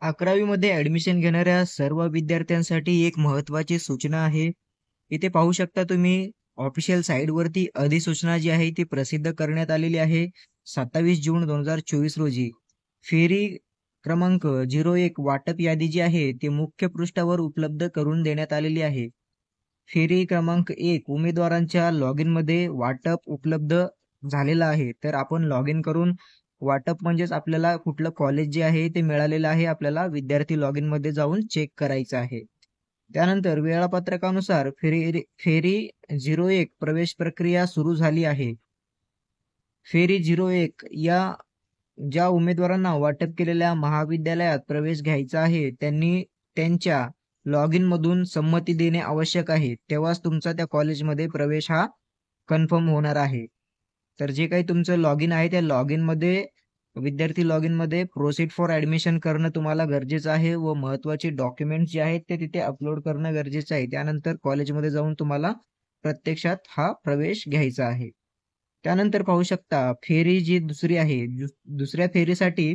11वी मध्ये ऍडमिशन घेणाऱ्या सर्व विद्यार्थ्यांसाठी एक महत्त्वाची सूचना आहे. इथे पाहू शकता तुम्ही ऑफिशियल साइट वरती अधिसूचना जी आहे ती प्रसिद्ध करण्यात आलेली आहे 27 जून 2024 रोजी. फेरी क्रमांक 01 वाटप यादी जी आहे ती मुख्य पृष्ठावर उपलब्ध करून देण्यात आलेली आहे. फेरी क्रमांक 1 उमेदवारांच्या लॉग इन मध्ये वाटप उपलब्ध झालेलं आहे. तर आपण लॉग इन करून वाटप म्हणजेच आपल्याला कुठलं कॉलेज जे आहे ते मिळालेलं आहे आपल्याला विद्यार्थी लॉग इन मध्ये जाऊन चेक करायचं आहे. त्यानंतर वेळापत्रकानुसार फेरी 01 प्रवेश प्रक्रिया सुरू झाली आहे. फेरी 01 या ज्या उमेदवारांना वाटप केलेल्या महाविद्यालयात प्रवेश घ्यायचा आहे त्यांनी त्यांच्या लॉग इन मधून संमती देणे आवश्यक आहे. तेव्हाच तुमचा त्या कॉलेजमध्ये प्रवेश हा कन्फर्म होणार आहे. तर जे काही तुमचं लॉग इन आहे त्या लॉग इन मध्ये विद्यार्थी लॉग इन मध्ये प्रोसीड फॉर ऍडमिशन करणं तुम्हाला गरजेचं आहे व महत्त्वाचे डॉक्युमेंट्स जे आहेत ते तिथे अपलोड करणं गरजेचं आहे. त्यानंतर कॉलेजमध्ये जाऊन तुम्हाला प्रत्यक्षात हा प्रवेश घ्यायचा आहे. त्यानंतर पाहू शकता फेरी जी दुसरी आहे दुसऱ्या फेरीसाठी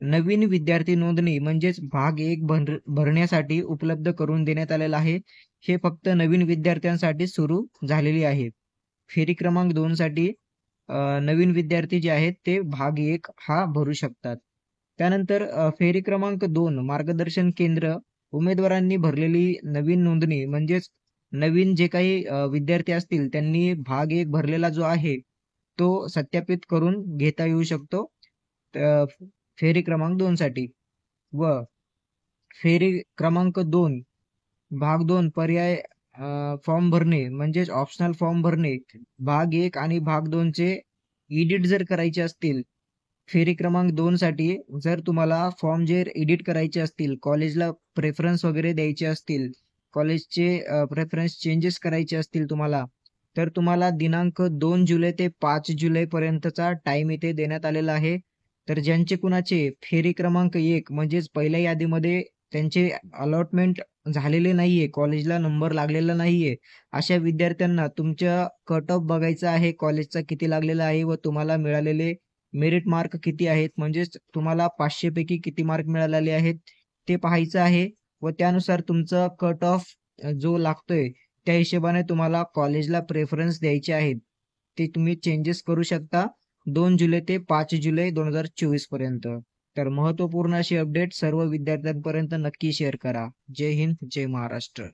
नवीन विद्यार्थी नोंदणी म्हणजेच भाग 1 भरण्यासाठी उपलब्ध करून देण्यात आलेला आहे. हे फक्त नवीन विद्यार्थ्यांसाठी सुरू झालेली आहे. फेरी क्रमांक 2 साठी नवीन विद्यार्थी जे आहेत ते भाग 1 हा भरू शकतात. त्यानंतर फेरी क्रमांक 2 मार्गदर्शन केंद्र उमेदवारांनी भरलेली नवीन नोंदणी म्हणजेच नवीन जे काही विद्यार्थी असतील त्यांनी भाग 1 भरलेला जो आहे तो सत्यापित करून घेता येऊ शकतो फेरी क्रमांक 2 साठी. व फेरी क्रमांक 2 भाग 2 पर्याय फॉर्म भरणे म्हणजेच ऑप्शनल फॉर्म भरणे भाग 1 आणि भाग 2 चे एडिट जर करायचे असतील फेरी क्रमांक 2 साठी जर तुम्हाला फॉर्म जे एडिट करायचे असतील कॉलेजला प्रेफरन्स वगैरे द्यायचे असतील कॉलेजचे प्रेफरन्स चेंजेस करायचे असतील तुम्हाला तर तुम्हाला दिनांक 2 जुलै ते 5 जुलै पर्यंतचा टाइम इथे देण्यात आलेला आहे. तर ज्यांचे कुणाचे फेरी क्रमांक 1 म्हणजेच पहिल्या यादीमध्ये त्यांचे अलॉटमेंट झालेले नाहीये कॉलेजला नंबर लागलेला नाहीये अशा विद्यार्थ्यांना तुमच्या कट ऑफ बघायचा आहे कॉलेजचा किती लागलेला आहे व तुम्हाला मिळालेले मेरिट मार्क किती आहेत म्हणजेच तुम्हाला 500 पैकी किती मार्क मिळालेले आहेत ते पाहायचं आहे व त्यानुसार तुमचा कट ऑफ जो लागतोय त्या हिशोबाने तुम्हाला कॉलेजला प्रेफरन्स द्यायचे आहेत. ते तुम्ही चेंजेस करू शकता 2 जुलै ते 5 जुलै 2024 पर्यंत. तर महत्त्वपूर्ण अशी अपडेट सर्व विद्यार्थ्यांपर्यंत नक्की शेअर करा. जय हिंद, जय महाराष्ट्र.